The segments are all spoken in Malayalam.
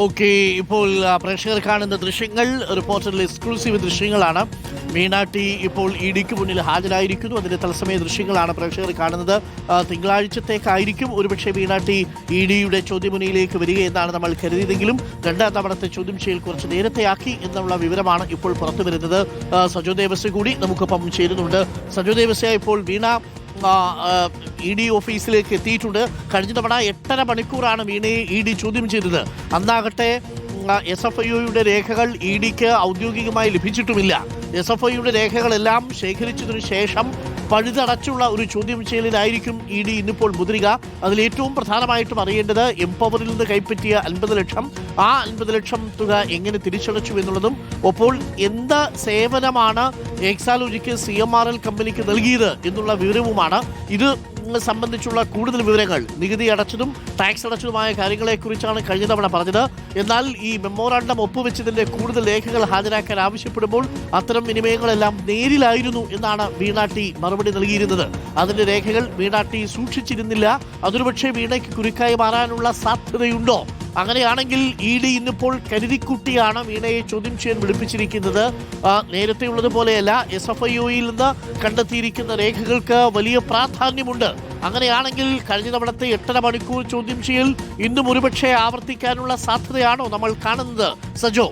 ഓക്കെ, ഇപ്പോൾ പ്രേക്ഷകർ കാണുന്ന ദൃശ്യങ്ങൾ റിപ്പോർട്ടറിൽ എക്സ്ക്ലൂസീവ് ദൃശ്യങ്ങളാണ്. മീനാട്ടി ഇപ്പോൾ ഇഡിക്ക് മുന്നിൽ ഹാജരായിരിക്കുന്നു. അതിന്റെ തത്സമയ ദൃശ്യങ്ങളാണ് പ്രേക്ഷകർ കാണുന്നത്. തിങ്കളാഴ്ചത്തേക്കായിരിക്കും ഒരുപക്ഷെ മീനാട്ടി ഇഡിയുടെ ചോദ്യമുനയിലേക്ക് വരികയെന്നാണ് നമ്മൾ കരുതിയതെങ്കിലും രണ്ടാം തവണത്തെ ചോദ്യം ചെയ്യൽ കുറച്ച് നേരത്തെയാക്കി എന്നുള്ള വിവരമാണ് ഇപ്പോൾ പുറത്തു വരുന്നത്. സജോ ദേവസ്യ കൂടി നമുക്കൊപ്പം ചേരുന്നുണ്ട്. സജോ ദേവസ്യ, ഇപ്പോൾ വീണ ഇ.ഡി. ഓഫീസിലേക്ക് എത്തിയിട്ടുണ്ട്. കഴിഞ്ഞ തവണ 8.5 മണിക്കൂറാണ് വീണയെ ഇ.ഡി. ചോദ്യം ചെയ്തത്. അന്നാകട്ടെ SFIOയുടെ രേഖകൾ ഇ.ഡിക്ക് ഔദ്യോഗികമായി ലഭിച്ചിട്ടുമില്ല. SFIOയുടെ രേഖകളെല്ലാം ശേഖരിച്ചതിനു ശേഷം പഴുതടച്ചുള്ള ഒരു ചോദ്യം ചെയ്യലിലായിരിക്കും ഇ.ഡി. ഇന്നിപ്പോൾ മുതിരുക. അതിലേറ്റവും പ്രധാനമായിട്ടും അറിയേണ്ടത് എംപവറിൽ നിന്ന് കൈപ്പറ്റിയ 50 ലക്ഷം, ആ 50 ലക്ഷം തുക എങ്ങനെ തിരിച്ചടച്ചു എന്നുള്ളതും, ഒപ്പോൾ എന്ത് സേവനമാണ് എക്സാലോജിക്ക് CMRL കമ്പനിക്ക് നൽകിയത് എന്നുള്ള വിവരവുമാണ്. ഇത് സംബന്ധിച്ചുള്ള കൂടുതൽ വിവരങ്ങൾ, നികുതി അടച്ചതും ടാക്സ് അടച്ചതുമായ കാര്യങ്ങളെക്കുറിച്ചാണ് കഴിഞ്ഞ തവണ പറഞ്ഞത്. എന്നാൽ ഈ മെമ്മോറാണ്ടം ഒപ്പുവെച്ചതിന്റെ കൂടുതൽ രേഖകൾ ഹാജരാക്കാൻ ആവശ്യപ്പെടുമ്പോൾ അത്തരം വിനിമയങ്ങളെല്ലാം നേരിലായിരുന്നു എന്നാണ് വീണാട്ടി മറുപടി നൽകിയിരുന്നത്. അതിന്റെ രേഖകൾ വീണാട്ടി സൂക്ഷിച്ചിരുന്നില്ല. അതൊരുപക്ഷെ വീണയ്ക്ക് കുരുക്കായി മാറാനുള്ള സാധ്യതയുണ്ടോ? അങ്ങനെയാണെങ്കിൽ ഇ.ഡി. ഇന്നിപ്പോൾ കരുതിക്കുട്ടിയാണ് വീണയെ ചോദ്യം ചെയ്യാൻ വിളിപ്പിച്ചിരിക്കുന്നത്. നേരത്തെയുള്ളതുപോലെയല്ല, SFIOയിൽ നിന്ന് കണ്ടെത്തിയിരിക്കുന്ന രേഖകൾക്ക് വലിയ പ്രാധാന്യമുണ്ട്. അങ്ങനെയാണെങ്കിൽ കഴിഞ്ഞ തവണത്തെ 8.5 മണിക്കൂർ ചോദ്യം ചെയ്യൽ ഇന്നും ഒരുപക്ഷെ ആവർത്തിക്കാനുള്ള സാധ്യതയാണോ നമ്മൾ കാണുന്നത്? സജോ.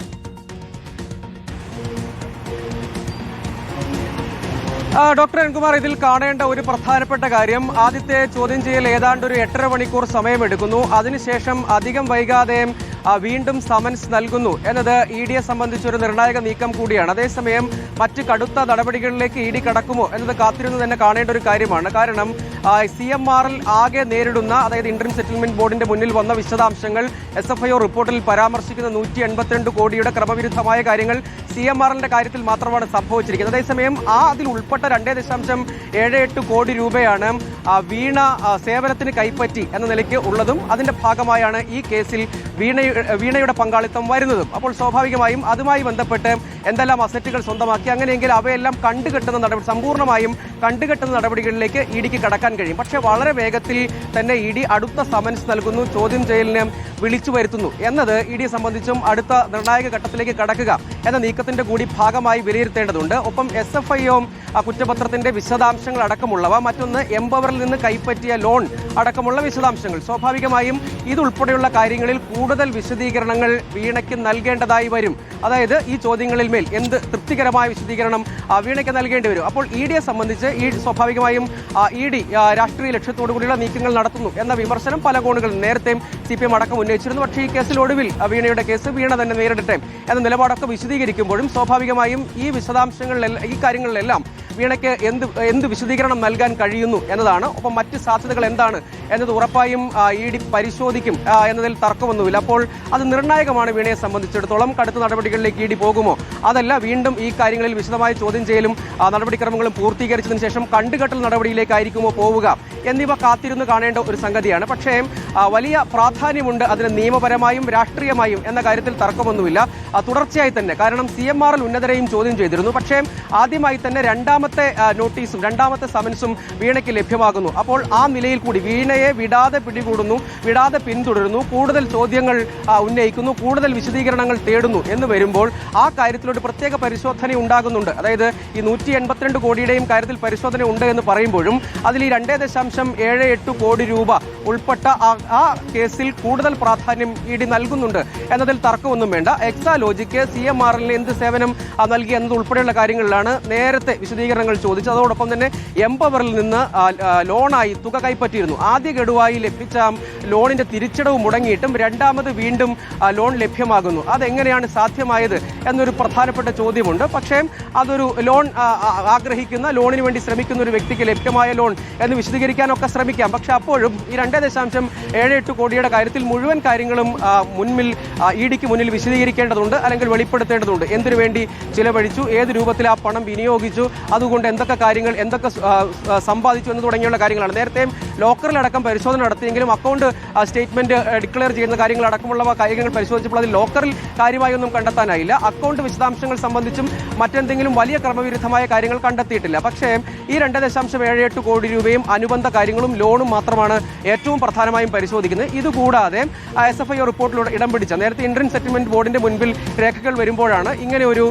ഡോക്ടർ അരുൺകുമാർ, ഇതിൽ കാണേണ്ട ഒരു പ്രധാനപ്പെട്ട കാര്യം, ആദ്യത്തെ ചോദ്യം ചെയ്യൽ ഏതാണ്ട് ഒരു 8.5 മണിക്കൂർ സമയമെടുക്കുന്നു. അതിനുശേഷം അധികം വൈകാതെ വീണ്ടും സമൻസ് നൽകുന്നു എന്നത് ഇ.ഡിയെ സംബന്ധിച്ചൊരു നിർണായക നീക്കം കൂടിയാണ്. അതേസമയം മറ്റ് കടുത്ത നടപടികളിലേക്ക് ഇ.ഡി കടക്കുമോ എന്നത് കാത്തിരുന്ന് തന്നെ കാണേണ്ട ഒരു കാര്യമാണ്. കാരണം CMRL ആകെ നേരിടുന്ന, അതായത് ഇന്ററിം സെറ്റിൽമെന്റ് ബോർഡിന്റെ മുന്നിൽ വന്ന വിശദാംശങ്ങൾ SFIO റിപ്പോർട്ടിൽ പരാമർശിക്കുന്ന 182 കോടിയുടെ ക്രമവിരുദ്ധമായ കാര്യങ്ങൾ CMRLന്റെ കാര്യത്തിൽ മാത്രമാണ് സംഭവിച്ചിരിക്കുന്നത്. അതേസമയം അതിൽ ഉൾപ്പെട്ട 2.78 കോടി രൂപയാണ് വീണ സേവനത്തിന് കൈപ്പറ്റി എന്ന നിലയ്ക്ക് ഉള്ളതും. അതിന്റെ ഭാഗമായാണ് ഈ കേസിൽ വീണയുടെ പങ്കാളിത്തം വരുന്നതും. അപ്പോൾ സ്വാഭാവികമായും അതുമായി ബന്ധപ്പെട്ട് എന്തെല്ലാം അസറ്റുകൾ സ്വന്തമാക്കി, അങ്ങനെയെങ്കിൽ അവയെല്ലാം സമ്പൂർണ്ണമായും കണ്ടുകെട്ടുന്ന നടപടികളിലേക്ക് ഇ.ഡിക്ക് കടക്കാൻ കഴിയും. പക്ഷേ വളരെ വേഗത്തിൽ തന്നെ ഇ.ഡി അടുത്ത സമൻസ് നൽകുന്നു, ചോദ്യം ചെയ്യലിന് വിളിച്ചു വരുത്തുന്നു എന്നത് ഇ.ഡിയെ സംബന്ധിച്ചും അടുത്ത നിർണായക ഘട്ടത്തിലേക്ക് കടക്കുക എന്ന നീക്കത്തിന്റെ കൂടി ഭാഗമായി വിലയിരുത്തേണ്ടതുണ്ട്. ഒപ്പം SFIO കുറ്റപത്രത്തിന്റെ വിശദാംശങ്ങൾ അടക്കമുള്ളവ, മറ്റൊന്ന് എംപവറിൽ നിന്ന് കൈപ്പറ്റിയ ലോൺ അടക്കമുള്ള വിശദാംശങ്ങൾ, സ്വാഭാവികമായും ഇതുൾപ്പെടെയുള്ള കാര്യങ്ങളിൽ കൂടുതൽ വിശദീകരണങ്ങൾ വീണയ്ക്ക് നൽകേണ്ടതായി വരും. അതായത് ഈ ചോദ്യങ്ങളിൽ മേൽ എന്ത് തൃപ്തികരമായ വിശദീകരണം വീണയ്ക്ക് നൽകേണ്ടി വരും. അപ്പോൾ ഇ.ഡിയെ സംബന്ധിച്ച് സ്വാഭാവികമായും ഇ.ഡി രാഷ്ട്രീയ ലക്ഷ്യത്തോടു കൂടിയുള്ള നീക്കങ്ങൾ നടത്തുന്നു എന്ന വിമർശനം പല കോണുകളിൽ നേരത്തെയും CPM അടക്കം ഉന്നയിച്ചിരുന്നു. പക്ഷേ ഈ കേസിൽ ഒടുവിൽ വീണയുടെ കേസ് വീണ തന്നെ നേരിടട്ടെ എന്ന നിലപാടൊക്കെ വിശദീകരിക്കുമ്പോഴും സ്വാഭാവികമായും ഈ കാര്യങ്ങളിലെല്ലാം വീണയ്ക്ക് എന്ത് വിശദീകരണം നൽകാൻ കഴിയുന്നു എന്നതാണ്. ഒപ്പം മറ്റ് സാധ്യതകൾ എന്താണ് എന്നത് ഉറപ്പായും ഇ.ഡി പരിശോധിക്കും എന്നതിൽ തർക്കമൊന്നുമില്ല. അപ്പോൾ അത് നിർണായകമാണ് വീണയെ സംബന്ധിച്ചിടത്തോളം. കടുത്ത നടപടികളിലേക്ക് ഇ.ഡി പോകുമോ, അതല്ല വീണ്ടും ഈ കാര്യങ്ങളിൽ വിശദമായ ചോദ്യം ചെയ്യലും നടപടിക്രമങ്ങളും പൂർത്തീകരിച്ചതിന് ശേഷം കണ്ടുകെട്ടൽ നടപടിയിലേക്കായിരിക്കുമോ പോവുക എന്നിവ കാത്തിരുന്ന് കാണേണ്ട ഒരു സംഗതിയാണ്. പക്ഷേ വലിയ പ്രാധാന്യമുണ്ട് അതിന് നിയമപരമായും രാഷ്ട്രീയമായും എന്ന കാര്യത്തിൽ തർക്കമൊന്നുമില്ല. തുടർച്ചയായി തന്നെ, കാരണം CMRL ഉന്നതരെയും ചോദ്യം ചെയ്തിരുന്നു. പക്ഷേ ആദ്യമായി തന്നെ രണ്ടാമത്തെ നോട്ടീസും രണ്ടാമത്തെ സമൻസും വീണയ്ക്ക് ലഭ്യമാകുന്നു. അപ്പോൾ ആ നിലയിൽ കൂടി വീണയെ വിടാതെ പിടികൂടുന്നു, വിടാതെ പിന്തുടരുന്നു, കൂടുതൽ ചോദ്യങ്ങൾ ഉന്നയിക്കുന്നു, കൂടുതൽ വിശദീകരണങ്ങൾ തേടുന്നു എന്ന് വരുമ്പോൾ ആ കാര്യത്തിലൊരു പ്രത്യേക പരിശോധന ഉണ്ടാകുന്നുണ്ട്. അതായത് ഈ 182 കോടിയുടെയും കാര്യത്തിൽ പരിശോധന ഉണ്ട് എന്ന് പറയുമ്പോഴും അതിൽ ഈ 2.78 കോടി രൂപ ഉൾപ്പെട്ട ആ കേസിൽ കൂടുതൽ പ്രാധാന്യം ഇ.ഡി നൽകുന്നുണ്ട് എന്നതിൽ തർക്കമൊന്നും വേണ്ട. എക്സാലോജിക്ക് CMRLന് എന്ത് സേവനം നൽകി എന്നത് ഉൾപ്പെടെയുള്ള കാര്യങ്ങളിലാണ് നേരത്തെ വിശദീകരണങ്ങൾ ചോദിച്ചത്. അതോടൊപ്പം തന്നെ എംപവറിൽ നിന്ന് ലോണായി തുക കൈപ്പറ്റിയിരുന്നു. ആദ്യ ഗഡുവായി ലഭിച്ച ലോണിന്റെ തിരിച്ചടവ് മുടങ്ങിയിട്ടും രണ്ടാമത് വീണ്ടും ലോൺ ലഭ്യമാകുന്നു. അതെങ്ങനെയാണ് സാധ്യമായത് എന്നൊരു പ്രധാനപ്പെട്ട ചോദ്യമുണ്ട്. പക്ഷേ അതൊരു ലോൺ ആഗ്രഹിക്കുന്ന, ലോണിന് വേണ്ടി ശ്രമിക്കുന്ന ഒരു വ്യക്തിക്ക് ലഭ്യമായ ലോൺ എന്ന് വിശദീകരിക്കാനൊക്കെ ശ്രമിക്കാം. പക്ഷെ അപ്പോഴും ഈ 2.78 കോടിയുടെ കാര്യത്തിൽ മുഴുവൻ കാര്യങ്ങളും ഇ.ഡിക്ക് മുന്നിൽ വിശദീകരിക്കേണ്ടതുണ്ട്, അല്ലെങ്കിൽ വെളിപ്പെടുത്തേണ്ടതുണ്ട്. എന്തിനു വേണ്ടി ചിലവഴിച്ചു, ഏത് രൂപത്തിൽ ആ പണം വിനിയോഗിച്ചു, അത് അതുകൊണ്ട് എന്തൊക്കെ കാര്യങ്ങൾ എന്തൊക്കെ സമ്പാദിച്ചു എന്ന് തുടങ്ങിയുള്ള കാര്യങ്ങളാണ്. നേരത്തെയും ലോക്കറിലടക്കം പരിശോധന നടത്തിയെങ്കിലും അക്കൗണ്ട് സ്റ്റേറ്റ്മെന്റ് ഡിക്ലെയർ ചെയ്യുന്ന കാര്യങ്ങളടക്കമുള്ള കാര്യങ്ങൾ പരിശോധിച്ചപ്പോൾ അതിൽ ലോക്കറിൽ കാര്യമായി ഒന്നും കണ്ടെത്താനായില്ല. അക്കൗണ്ട് വിശദാംശങ്ങൾ സംബന്ധിച്ചും മറ്റെന്തെങ്കിലും വലിയ ക്രമവിരുദ്ധമായ കാര്യങ്ങൾ കണ്ടെത്തിയിട്ടില്ല. പക്ഷേ ഈ 2.78 കോടി രൂപയും അനുബന്ധ കാര്യങ്ങളും ലോണും മാത്രമാണ് ഏറ്റവും പ്രധാനമായും പരിശോധിക്കുന്നത്. ഇതുകൂടാതെ SFI റിപ്പോർട്ടിലൂടെ ഇടം പിടിച്ച നേരത്തെ ഇന്ത്യൻ സെറ്റിൽമെന്റ് ബോർഡിന്റെ മുൻപിൽ രേഖകൾ വരുമ്പോഴാണ് ഇങ്ങനെ ഒരു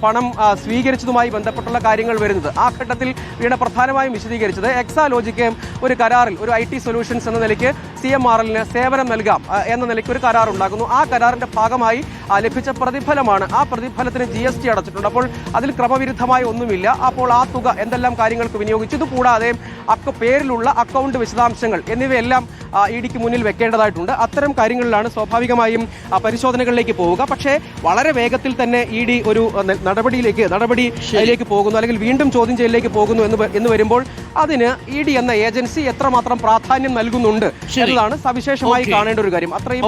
പണം സ്വീകരിച്ചതുമായി ബന്ധപ്പെട്ടുള്ള കാര്യങ്ങൾ വരുന്നത്. ആ ഘട്ടത്തിൽ വീണ പ്രധാനമായും വിശദീകരിച്ചത് എക്സാലോജിക്ക് ഒരു കരാറിൽ ഒരു IT സൊല്യൂഷൻസ് എന്ന നിലയ്ക്ക് CMRLന് സേവനം നൽകാം എന്ന നിലയ്ക്ക് ഒരു കരാർ ഉണ്ടാകുന്നു. ആ കരാറിന്റെ ഭാഗമായി ലഭിച്ച പ്രതിഫലമാണ്. ആ പ്രതിഫലത്തിന് GST അടച്ചിട്ടുണ്ട്. അപ്പോൾ അതിൽ ക്രമവിരുദ്ധമായ ഒന്നുമില്ല. അപ്പോൾ ആ തുക എന്തെല്ലാം കാര്യങ്ങൾക്ക് വിനിയോഗിച്ചു. ഇതുകൂടാതെ പേരിലുള്ള അക്കൗണ്ട് വിശദാംശങ്ങൾ എന്നിവയെല്ലാം ഇഡിക്ക് മുന്നിൽ വെക്കേണ്ടതായിട്ടുണ്ട്. അത്തരം കാര്യങ്ങളിലാണ് സ്വാഭാവികമായും പരിശോധനകളിലേക്ക് പോവുക. പക്ഷേ വളരെ വേഗത്തിൽ തന്നെ ഇഡി ഒരു നടപടിയിലേക്ക് പോകുന്നു, അല്ലെങ്കിൽ വീണ്ടും ചോദ്യം ചെയ്യലിലേക്ക് പോകുന്നു എന്ന് വരുമ്പോൾ അതിന് ഇഡി എന്ന ഏജൻസി എത്രമാത്രം പ്രാധാന്യം നൽകുന്നുണ്ട് എന്നതാണ് സവിശേഷമായി കാണേണ്ട ഒരു കാര്യം. അത്രയും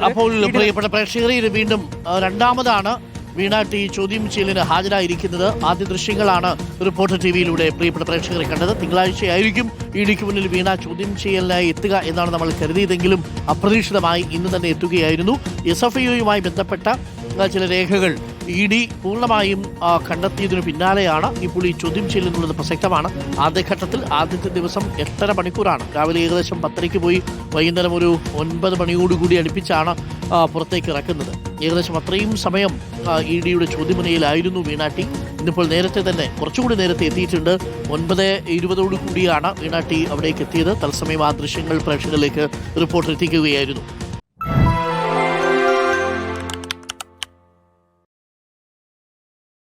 അപ്പോൾ പ്രിയപ്പെട്ട പ്രേക്ഷകരെ, ഇത് വീണ്ടും രണ്ടാമതാണ് വീണ ടി ചോദ്യം ചെയ്യലിന് ഹാജരായിരിക്കുന്നത്. ആദ്യ ദൃശ്യങ്ങളാണ് റിപ്പോർട്ടർ ടിവിയിലൂടെ പ്രിയപ്പെട്ട പ്രേക്ഷകരെ കണ്ടത്. തിങ്കളാഴ്ചയായിരിക്കും ഇഡിക്ക് മുന്നിൽ വീണ ചോദ്യം ചെയ്യലിനായി എത്തുക എന്നാണ് നമ്മൾ കരുതിയതെങ്കിലും അപ്രതീക്ഷിതമായി ഇന്ന് തന്നെ എത്തുകയായിരുന്നു. SFIയുമായി ബന്ധപ്പെട്ട ചില രേഖകൾ ഇഡി പൂർണ്ണമായും കണ്ടെത്തിയതിനു പിന്നാലെയാണ് ഇപ്പോൾ ഈ ചോദ്യം ചെയ്യലെന്നുള്ളത് പ്രസക്തമാണ്. ആദ്യഘട്ടത്തിൽ ആദ്യത്തെ ദിവസം 8.5 മണിക്കൂറാണ്. രാവിലെ ഏകദേശം 10:00 പോയി വൈകുന്നേരം ഒരു 9 മണിയോടുകൂടി അടുപ്പിച്ചാണ് പുറത്തേക്ക് ഇറക്കുന്നത്. ഏകദേശം അത്രയും സമയം ഇഡിയുടെ ചോദ്യമുനയിലായിരുന്നു വീണ ടി. ഇന്നിപ്പോൾ നേരത്തെ തന്നെ കുറച്ചുകൂടി നേരത്തെ എത്തിയിട്ടുണ്ട്. 9:20 കൂടിയാണ് വീണ ടി അവിടേക്ക് എത്തിയത്. തത്സമയം ആ ദൃശ്യങ്ങൾ പ്രേക്ഷകരിലേക്ക് റിപ്പോർട്ട് എത്തിക്കുകയായിരുന്നു.